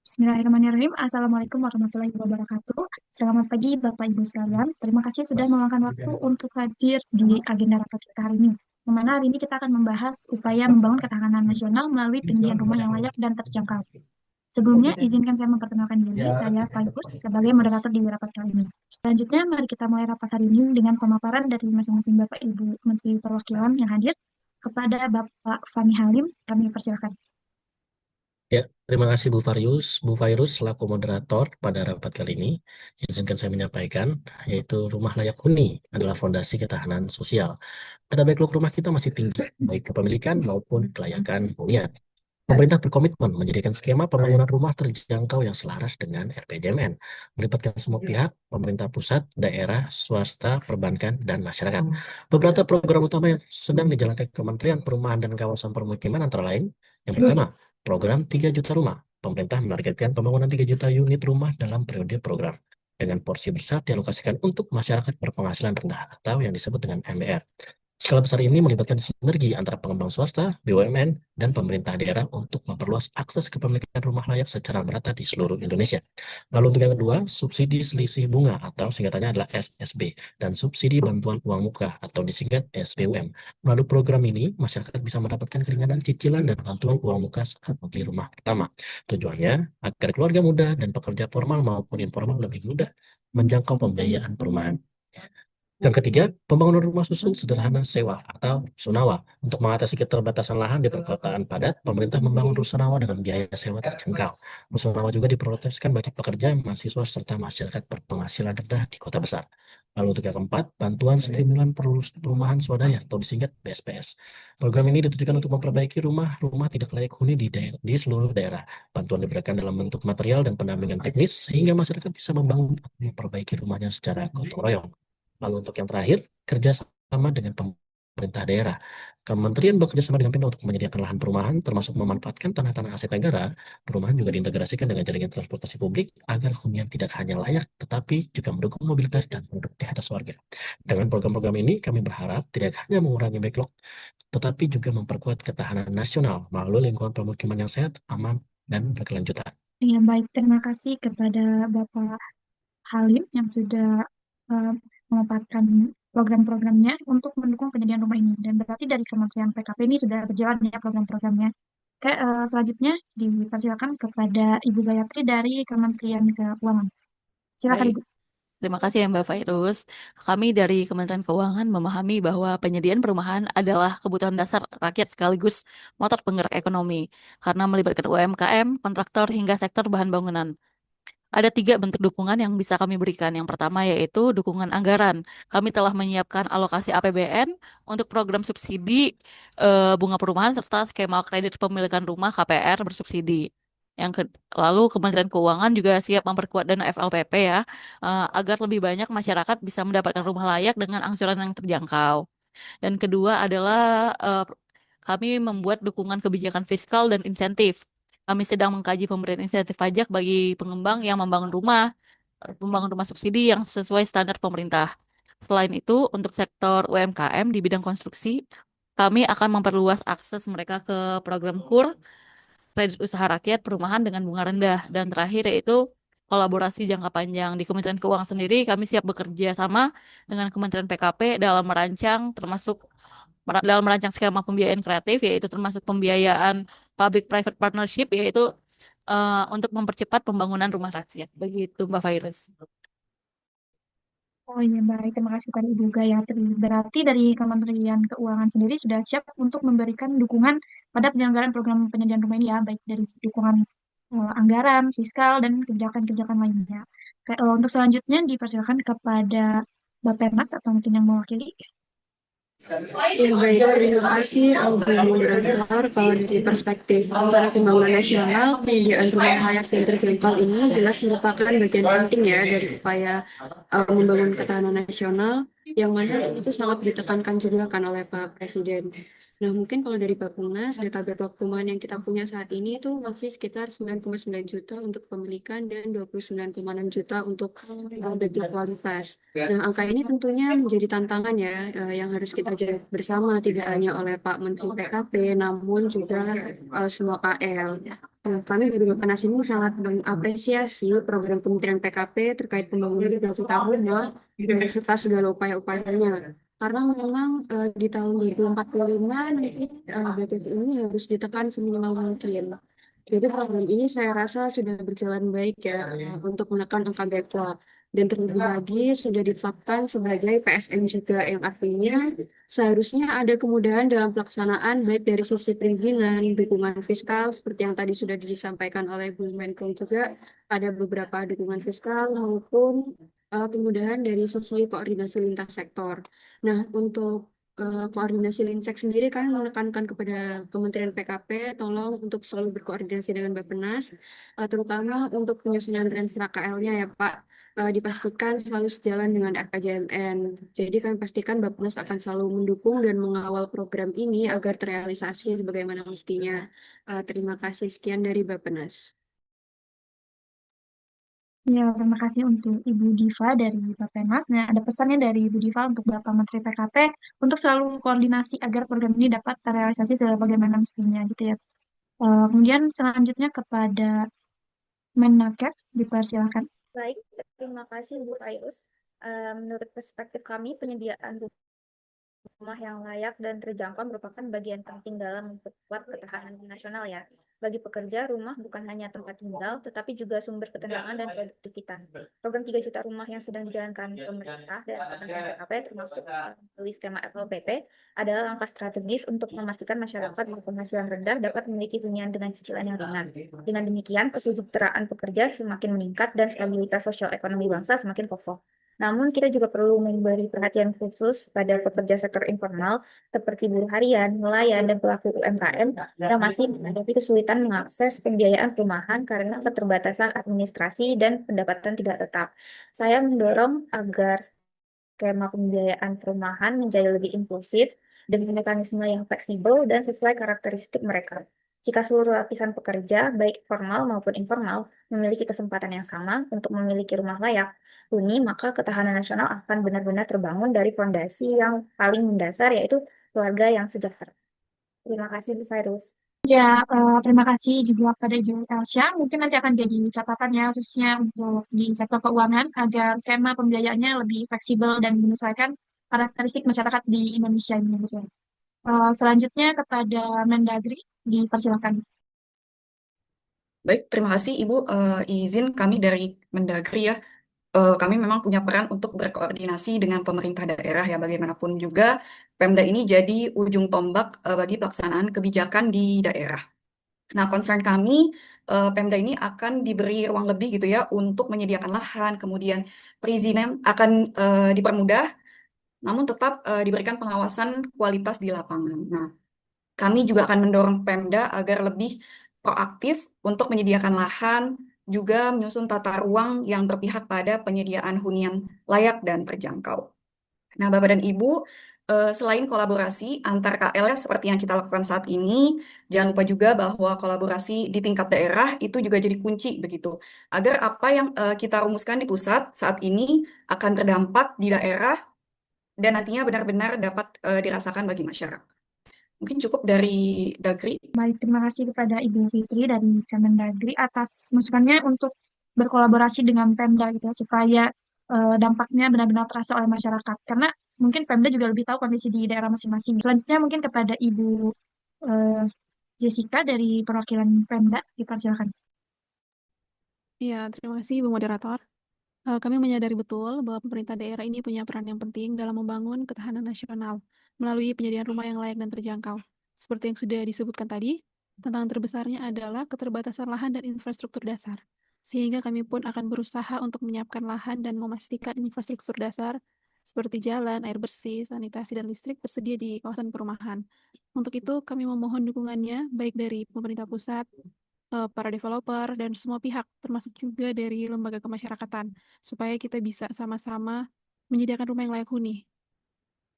Bismillahirrahmanirrahim. Assalamualaikum warahmatullahi wabarakatuh. Selamat pagi Bapak Ibu sekalian. Terima kasih sudah meluangkan waktu untuk hadir di agenda rapat kita hari ini. Di mana hari ini kita akan membahas upaya membangun ketahanan nasional melalui penyediaan rumah yang layak dan terjangkau. Sebelumnya, izinkan saya memperkenalkan diri. Saya Faikus sebagai moderator di rapat kali ini. Selanjutnya, mari kita mulai rapat hari ini dengan pemaparan dari masing-masing Bapak Ibu Menteri Perwakilan yang hadir. Kepada Bapak Fani Halim, kami persilakan. Ya, terima kasih Bu Farius. Bu Fairuz selaku moderator pada rapat kali ini, izinkan saya menyampaikan, yaitu rumah layak huni adalah fondasi ketahanan sosial. Daya backlog rumah kita masih tinggi, baik kepemilikan maupun kelayakan hunian. Pemerintah berkomitmen menjadikan skema pembangunan rumah terjangkau yang selaras dengan RPJMN, melibatkan semua pihak, pemerintah pusat, daerah, swasta, perbankan, dan masyarakat. Beberapa program utama yang sedang dijalankan Kementerian Perumahan dan Kawasan Permukiman antara lain, yang pertama, program 3 juta rumah. Pemerintah menargetkan pembangunan 3 juta unit rumah dalam periode program, dengan porsi besar dialokasikan untuk masyarakat berpenghasilan rendah atau yang disebut dengan MBR. Skala besar ini melibatkan sinergi antara pengembang swasta, BUMN, dan pemerintah daerah untuk memperluas akses kepemilikan rumah layak secara merata di seluruh Indonesia. Lalu untuk yang kedua, subsidi selisih bunga atau singkatannya adalah SSB, dan subsidi bantuan uang muka atau disingkat SBUM. Melalui program ini, masyarakat bisa mendapatkan keringanan cicilan dan bantuan uang muka saat membeli rumah pertama. Tujuannya agar keluarga muda dan pekerja formal maupun informal lebih mudah menjangkau pembiayaan perumahan. Yang ketiga, pembangunan rumah susun sederhana sewa atau rusunawa. Untuk mengatasi keterbatasan lahan di perkotaan padat, pemerintah membangun rusunawa dengan biaya sewa terjangkau. Rusunawa juga diprioritaskan bagi pekerja, mahasiswa, serta masyarakat berpenghasilan rendah di kota besar. Lalu untuk yang keempat, bantuan stimulan perumahan swadaya atau disingkat BSPS. Program ini ditujukan untuk memperbaiki rumah-rumah tidak layak huni di seluruh daerah. Bantuan diberikan dalam bentuk material dan pendampingan teknis sehingga masyarakat bisa membangun atau memperbaiki rumahnya secara gotong royong. Lalu untuk yang terakhir, kerjasama dengan pemerintah daerah. Kementerian bekerja sama dengan Pemda untuk menyediakan lahan perumahan, termasuk memanfaatkan tanah-tanah aset negara. Perumahan juga diintegrasikan dengan jaringan transportasi publik agar hunian tidak hanya layak, tetapi juga mendukung mobilitas dan produktivitas warga. Dengan program-program ini, kami berharap tidak hanya mengurangi backlog, tetapi juga memperkuat ketahanan nasional melalui lingkungan pemukiman yang sehat, aman, dan berkelanjutan. Ya, baik. Terima kasih kepada Bapak Halim yang sudah eh, memaparkan program-programnya untuk mendukung penyediaan rumah ini. Dan berarti dari Kementerian PKP ini sudah berjalan ya program-programnya. Oke, selanjutnya dipersilakan kepada Ibu Gayatri dari Kementerian Keuangan. Silakan Baik, Ibu. terima kasih ya Mbak Fairuz. Kami dari Kementerian Keuangan memahami bahwa penyediaan perumahan adalah kebutuhan dasar rakyat sekaligus motor penggerak ekonomi karena melibatkan UMKM, kontraktor, hingga sektor bahan bangunan. Ada tiga bentuk dukungan yang bisa kami berikan. Yang pertama yaitu dukungan anggaran. Kami telah menyiapkan alokasi APBN untuk program subsidi bunga perumahan serta skema kredit pemilikan rumah KPR bersubsidi. Lalu Kementerian Keuangan juga siap memperkuat dana FLPP ya, agar lebih banyak masyarakat bisa mendapatkan rumah layak dengan angsuran yang terjangkau. Dan kedua adalah kami membuat dukungan kebijakan fiskal dan insentif. Kami sedang mengkaji pemberian insentif pajak bagi pengembang yang membangun rumah subsidi yang sesuai standar pemerintah. Selain itu, untuk sektor UMKM di bidang konstruksi, kami akan memperluas akses mereka ke program KUR, kredit usaha rakyat perumahan dengan bunga rendah. Dan terakhir yaitu kolaborasi jangka panjang. Di Kementerian Keuangan sendiri, kami siap bekerja sama dengan Kementerian PKP dalam merancang skema pembiayaan kreatif, yaitu termasuk pembiayaan public-private partnership, yaitu untuk mempercepat pembangunan rumah rakyat. Begitu, Mbak Fairuz. Oh iya, baik. Terima kasih kepada Ibu Gayatri. Berarti dari Kementerian Keuangan sendiri sudah siap untuk memberikan dukungan pada penyelenggaraan program penyediaan rumah ini ya, baik dari dukungan anggaran, fiskal, dan kebijakan-kebijakan lainnya. Oke, untuk selanjutnya dipersilakan kepada Bappenas atau mungkin yang mewakili. Ya baik, terima kasih Bu Moderator. Kalau dari perspektif antara pembangunan nasional, penyediaan rumah layak dan terjangkau ini jelas merupakan bagian penting ya dari upaya membangun ketahanan nasional, yang mana itu sangat ditekankan juga kan oleh Pak Presiden. Nah, mungkin kalau dari Bappenas, data backlog perumahan yang kita punya saat ini itu masih sekitar 9,9 juta untuk pemilikan dan 29,6 juta untuk backlog kualitas. Nah, angka ini tentunya menjadi tantangan ya, yang harus kita jawab bersama, tidak hanya oleh Pak Menteri PKP, namun juga semua KL. Nah, kami dari Bappenas ini sangat mengapresiasi program Kementerian PKP terkait pembangunan 3 juta rumah serta segala upaya-upayanya. Karena memang di tahun 2045 nanti budget ini harus ditekan seminimal mungkin. Jadi program ini saya rasa sudah berjalan baik ya untuk menekan angka backlog. Dan terlebih lagi sudah ditetapkan sebagai PSN juga yang artinya seharusnya ada kemudahan dalam pelaksanaan baik dari sisi perizinan, dukungan fiskal seperti yang tadi sudah disampaikan oleh Bu Menko juga ada beberapa dukungan fiskal maupun kemudahan dari sisi koordinasi lintas sektor. Nah, untuk koordinasi Linsek sendiri kami menekankan kepada Kementerian PKP tolong untuk selalu berkoordinasi dengan Bappenas, terutama untuk penyusunan Renstra KL-nya ya Pak, dipastikan selalu sejalan dengan RKJMN. Jadi kami pastikan Bappenas akan selalu mendukung dan mengawal program ini agar terrealisasi sebagaimana mestinya. Terima kasih sekian dari Bappenas. Ya, terima kasih untuk Ibu Diva dari Bappenas. Nah, ada pesannya dari Ibu Diva untuk Bapak Menteri PKP untuk selalu koordinasi agar program ini dapat terrealisasi sebagaimana mestinya gitu ya. Kemudian selanjutnya kepada Menaker, dipersilakan. Baik, terima kasih Bu Fairuz. Menurut perspektif kami, penyediaan rumah yang layak dan terjangkau merupakan bagian penting dalam memperkuat ketahanan nasional ya. Bagi pekerja, rumah bukan hanya tempat tinggal, tetapi juga sumber ketenangan dan produktivitas. Program 3 juta rumah yang sedang dijalankan pemerintah dan Kementerian PKP termasuk melalui skema FLPP adalah langkah strategis untuk memastikan masyarakat berpenghasilan rendah dapat memiliki hunian dengan cicilan yang ringan. Dengan demikian, kesejahteraan pekerja semakin meningkat dan stabilitas sosial ekonomi bangsa semakin kokoh. Namun, kita juga perlu memberi perhatian khusus pada pekerja sektor informal seperti buruh harian, nelayan, dan pelaku UMKM yang masih menghadapi kesulitan mengakses pembiayaan perumahan karena keterbatasan administrasi dan pendapatan tidak tetap. Saya mendorong agar skema pembiayaan perumahan menjadi lebih inklusif dengan mekanisme yang fleksibel dan sesuai karakteristik mereka. Jika seluruh lapisan pekerja, baik formal maupun informal, memiliki kesempatan yang sama untuk memiliki rumah layak huni, maka ketahanan nasional akan benar-benar terbangun dari fondasi yang paling mendasar, yaitu keluarga yang sejahtera. Terima kasih, Bu Fairuz. Ya, terima kasih juga pada Ibu Elsya. Mungkin nanti akan jadi catatan ya, khususnya untuk di sektor keuangan, agar skema pembiayaannya lebih fleksibel dan menyesuaikan karakteristik masyarakat di Indonesia ini. Gitu. Selanjutnya kepada Mendagri, dipersilakan. Baik, terima kasih Ibu. Izin kami dari Mendagri ya. Kami memang punya peran untuk berkoordinasi dengan pemerintah daerah ya. Bagaimanapun juga Pemda ini jadi ujung tombak bagi pelaksanaan kebijakan di daerah. Nah, concern kami Pemda ini akan diberi ruang lebih gitu ya untuk menyediakan lahan, kemudian perizinan akan dipermudah, namun tetap diberikan pengawasan kualitas di lapangan. Nah, kami juga akan mendorong Pemda agar lebih proaktif untuk menyediakan lahan, juga menyusun tata ruang yang berpihak pada penyediaan hunian layak dan terjangkau. Nah, Bapak dan Ibu, selain kolaborasi antar KL seperti yang kita lakukan saat ini, jangan lupa juga bahwa kolaborasi di tingkat daerah itu juga jadi kunci begitu. Agar apa yang kita rumuskan di pusat saat ini akan berdampak di daerah dan nantinya benar-benar dapat dirasakan bagi masyarakat. Mungkin cukup dari Dagri. Baik, terima kasih kepada Ibu Fitri dari Kemendagri atas masukannya untuk berkolaborasi dengan Pemda gitu ya, supaya dampaknya benar-benar terasa oleh masyarakat. Karena mungkin Pemda juga lebih tahu kondisi di daerah masing-masing. Selanjutnya mungkin kepada Ibu eh, Jessica dari perwakilan Pemda, dipersilakan. Iya, terima kasih Ibu Moderator. Kami menyadari betul bahwa pemerintah daerah ini punya peran yang penting dalam membangun ketahanan nasional melalui penyediaan rumah yang layak dan terjangkau. Seperti yang sudah disebutkan tadi, tantangan terbesarnya adalah keterbatasan lahan dan infrastruktur dasar. Sehingga kami pun akan berusaha untuk menyiapkan lahan dan memastikan infrastruktur dasar seperti jalan, air bersih, sanitasi, dan listrik tersedia di kawasan perumahan. Untuk itu, kami memohon dukungannya baik dari pemerintah pusat, para developer, dan semua pihak, termasuk juga dari lembaga kemasyarakatan, supaya kita bisa sama-sama menyediakan rumah yang layak huni.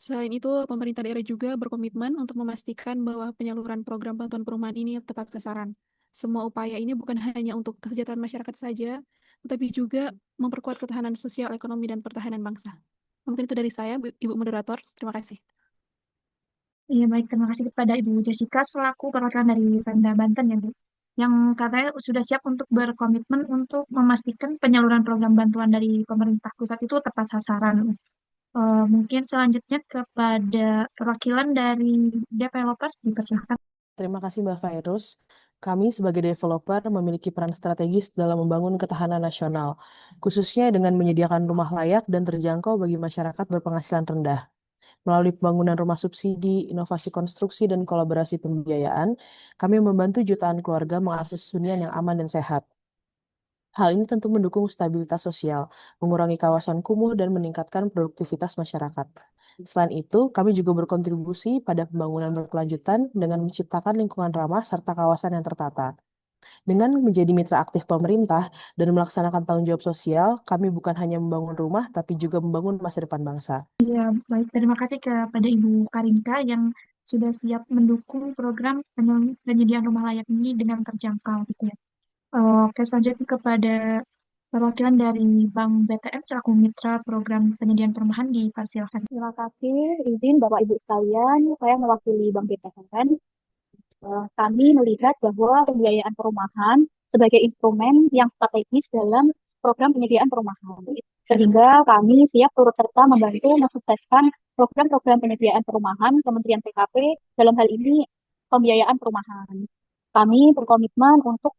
Selain itu, pemerintah daerah juga berkomitmen untuk memastikan bahwa penyaluran program bantuan perumahan ini tepat sasaran. Semua upaya ini bukan hanya untuk kesejahteraan masyarakat saja, tetapi juga memperkuat ketahanan sosial, ekonomi, dan pertahanan bangsa. Mungkin itu dari saya, Ibu Moderator. Terima kasih. Iya, baik. Terima kasih kepada Ibu Jessica selaku perwakilan dari Pemda Banten ya, Bu. Yang katanya sudah siap untuk berkomitmen untuk memastikan penyaluran program bantuan dari pemerintah pusat itu tepat sasaran. Mungkin selanjutnya kepada perwakilan dari developer, dipersilakan. Terima kasih Mbak Fairuz. Kami sebagai developer memiliki peran strategis dalam membangun ketahanan nasional, khususnya dengan menyediakan rumah layak dan terjangkau bagi masyarakat berpenghasilan rendah. Melalui pembangunan rumah subsidi, inovasi konstruksi, dan kolaborasi pembiayaan, kami membantu jutaan keluarga mengakses hunian yang aman dan sehat. Hal ini tentu mendukung stabilitas sosial, mengurangi kawasan kumuh, dan meningkatkan produktivitas masyarakat. Selain itu, kami juga berkontribusi pada pembangunan berkelanjutan dengan menciptakan lingkungan ramah serta kawasan yang tertata. Dengan menjadi mitra aktif pemerintah dan melaksanakan tanggung jawab sosial, kami bukan hanya membangun rumah, tapi juga membangun masa depan bangsa. Ya, baik. Terima kasih kepada Ibu Karinka yang sudah siap mendukung program penyediaan rumah layak ini dengan terjangkau gitu ya. Oke, selanjutnya kepada perwakilan dari Bank BTN selaku mitra program penyediaan perumahan dipersilakan. Terima kasih, izin Bapak Ibu sekalian, saya mewakili Bank BTN. Kami melihat bahwa pembiayaan perumahan sebagai instrumen yang strategis dalam program penyediaan perumahan. Sehingga kami siap turut serta membantu mensukseskan program-program penyediaan perumahan Kementerian PKP dalam hal ini pembiayaan perumahan. Kami berkomitmen untuk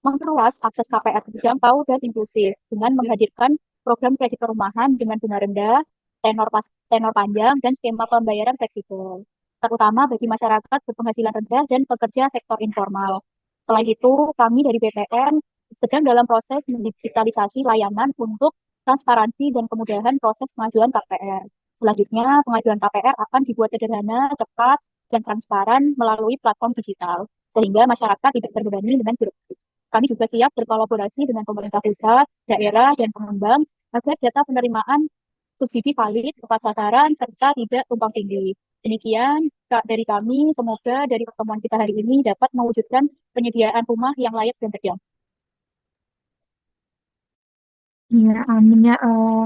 memperluas akses KPR terjangkau dan inklusif dengan menghadirkan program kredit perumahan dengan bunga rendah, tenor panjang, dan skema pembayaran fleksibel, terutama bagi masyarakat berpenghasilan rendah dan pekerja sektor informal. Selain itu, kami dari BPN sedang dalam proses mendigitalisasi layanan untuk transparansi dan kemudahan proses pengajuan KPR. Selanjutnya, pengajuan KPR akan dibuat sederhana, cepat, dan transparan melalui platform digital, sehingga masyarakat tidak terbebani dengan birokrasi. Kami juga siap berkolaborasi dengan pemerintah pusat, daerah, dan pengembang agar data penerimaan subsidi valid, tepat sasaran, serta tidak tumpang tindih. Demikian dari kami, semoga dari pertemuan kita hari ini dapat mewujudkan penyediaan rumah yang layak dan terjangkau. Ya, amin ya.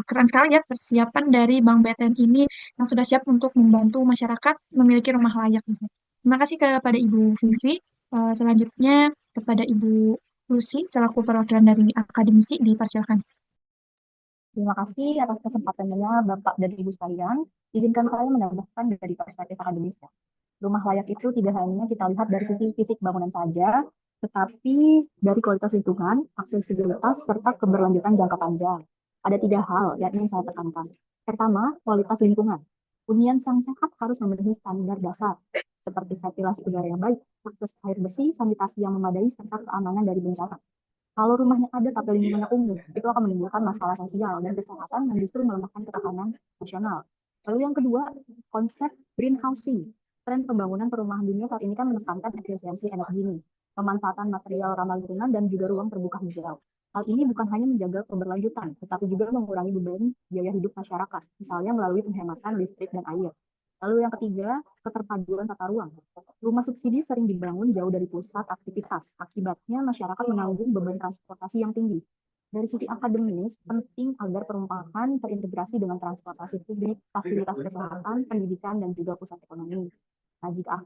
Keren sekali ya persiapan dari Bank BTN ini yang sudah siap untuk membantu masyarakat memiliki rumah layak. Gitu. Terima kasih kepada Ibu Vivi. Selanjutnya kepada Ibu Lucy selaku perwakilan dari akademisi dipersilakan. Terima kasih atas kesempatannya Bapak dan Ibu sekalian. Izinkan saya menambahkan dari perspektif akademis. Rumah layak itu tidak hanya kita lihat dari sisi fisik bangunan saja, tetapi dari kualitas lingkungan, aksesibilitas, serta keberlanjutan jangka panjang. Ada 3 hal yang ingin saya tekankan. Pertama, kualitas lingkungan. Hunian yang sehat harus memenuhi standar dasar, seperti ventilasi udara yang baik, akses air bersih, sanitasi yang memadai, serta keamanan dari bencana. Kalau rumahnya ada tapi lingkungannya kumuh, itu akan menimbulkan masalah sosial dan kesehatan yang justru melemahkan ketahanan nasional. Lalu yang kedua, konsep green housing. Tren pembangunan perumahan dunia saat ini kan menekankan efisiensi energi ini, pemanfaatan material ramah lingkungan, dan juga ruang terbuka hijau. Hal ini bukan hanya menjaga keberlanjutan, tetapi juga mengurangi beban biaya hidup masyarakat, misalnya melalui penghematan listrik dan air. Lalu yang ketiga, keterpaduan tata ruang. Rumah subsidi sering dibangun jauh dari pusat aktivitas. Akibatnya masyarakat menanggung beban transportasi yang tinggi. Dari sisi akademis, penting agar perumahan terintegrasi dengan transportasi publik, fasilitas kesehatan, pendidikan, dan juga pusat ekonomi. Nah, jika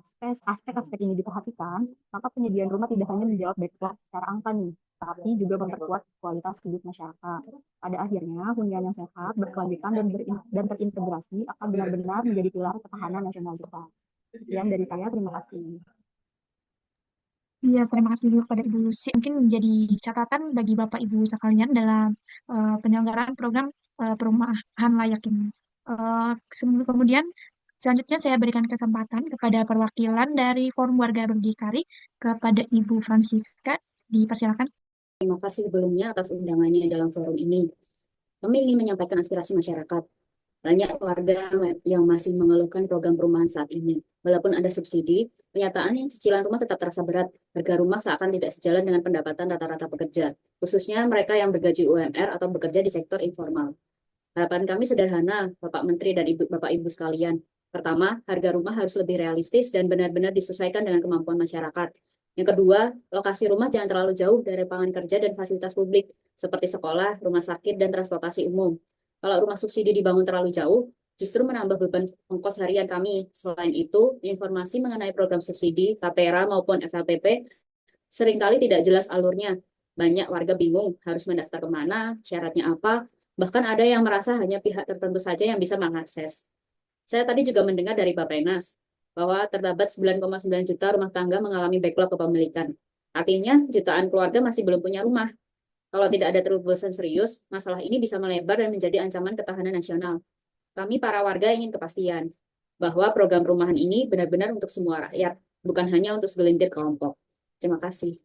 aspek-aspek ini diperhatikan, maka penyediaan rumah tidak hanya menjawab backlog secara angka nih, tapi juga memperkuat kualitas hidup masyarakat. Pada akhirnya, hunian yang sehat, berkelanjutan, dan terintegrasi akan benar-benar menjadi pilar ketahanan nasional kita. Sekian dari saya, terima kasih. Iya, terima kasih juga kepada Ibu Lucy. Mungkin menjadi catatan bagi Bapak Ibu sekalian dalam penyelenggaraan program perumahan layak ini. Kemudian selanjutnya saya berikan kesempatan kepada perwakilan dari Forum Warga Berdikari kepada Ibu Francisca. Dipersilakan. Terima kasih sebelumnya atas undangannya dalam forum ini. Kami ingin menyampaikan aspirasi masyarakat. Banyak warga yang masih mengeluhkan program perumahan saat ini. Walaupun ada subsidi, kenyataannya cicilan rumah tetap terasa berat. Harga rumah seakan tidak sejalan dengan pendapatan rata-rata pekerja, khususnya mereka yang bergaji UMR atau bekerja di sektor informal. Harapan kami sederhana, Bapak Menteri dan Bapak Ibu sekalian. Pertama, harga rumah harus lebih realistis dan benar-benar disesuaikan dengan kemampuan masyarakat. Yang kedua, lokasi rumah jangan terlalu jauh dari lapangan kerja dan fasilitas publik, seperti sekolah, rumah sakit, dan transportasi umum. Kalau rumah subsidi dibangun terlalu jauh, justru menambah beban ongkos harian kami. Selain itu, informasi mengenai program subsidi, TAPERA maupun FLPP seringkali tidak jelas alurnya. Banyak warga bingung harus mendaftar kemana, syaratnya apa, bahkan ada yang merasa hanya pihak tertentu saja yang bisa mengakses. Saya tadi juga mendengar dari Bappenas bahwa terdapat 9,9 juta rumah tangga mengalami backlog kepemilikan. Artinya, jutaan keluarga masih belum punya rumah. Kalau tidak ada terobosan serius, masalah ini bisa melebar dan menjadi ancaman ketahanan nasional. Kami para warga ingin kepastian bahwa program perumahan ini benar-benar untuk semua rakyat, bukan hanya untuk segelintir kelompok. Terima kasih.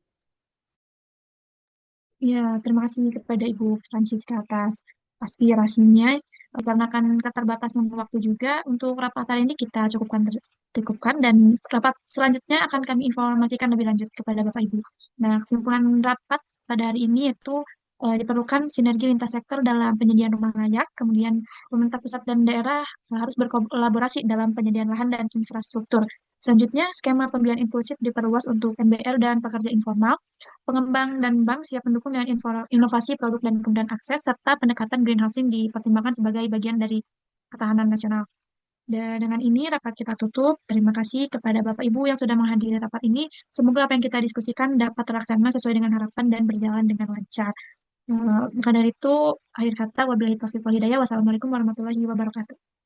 Ya, terima kasih kepada Ibu Francisca atas aspirasinya. Dikarenakan keterbatasan waktu juga, untuk rapat hari ini kita cukupkan dan rapat selanjutnya akan kami informasikan lebih lanjut kepada Bapak Ibu. Nah, kesimpulan rapat pada hari ini yaitu diperlukan sinergi lintas sektor dalam penyediaan rumah layak, kemudian pemerintah pusat dan daerah harus berkolaborasi dalam penyediaan lahan dan infrastruktur. Selanjutnya, skema pembelian inklusif diperluas untuk MBR dan pekerja informal. Pengembang dan bank siap mendukung dengan inovasi produk dan kemudahan akses, serta pendekatan greenhousing dipertimbangkan sebagai bagian dari ketahanan nasional. Dan dengan ini rapat kita tutup. Terima kasih kepada Bapak Ibu yang sudah menghadiri rapat ini. Semoga apa yang kita diskusikan dapat terlaksana sesuai dengan harapan dan berjalan dengan lancar. Maka dari itu, akhir kata, wabillahi taufiq wal hidayah. Wassalamualaikum warahmatullahi wabarakatuh.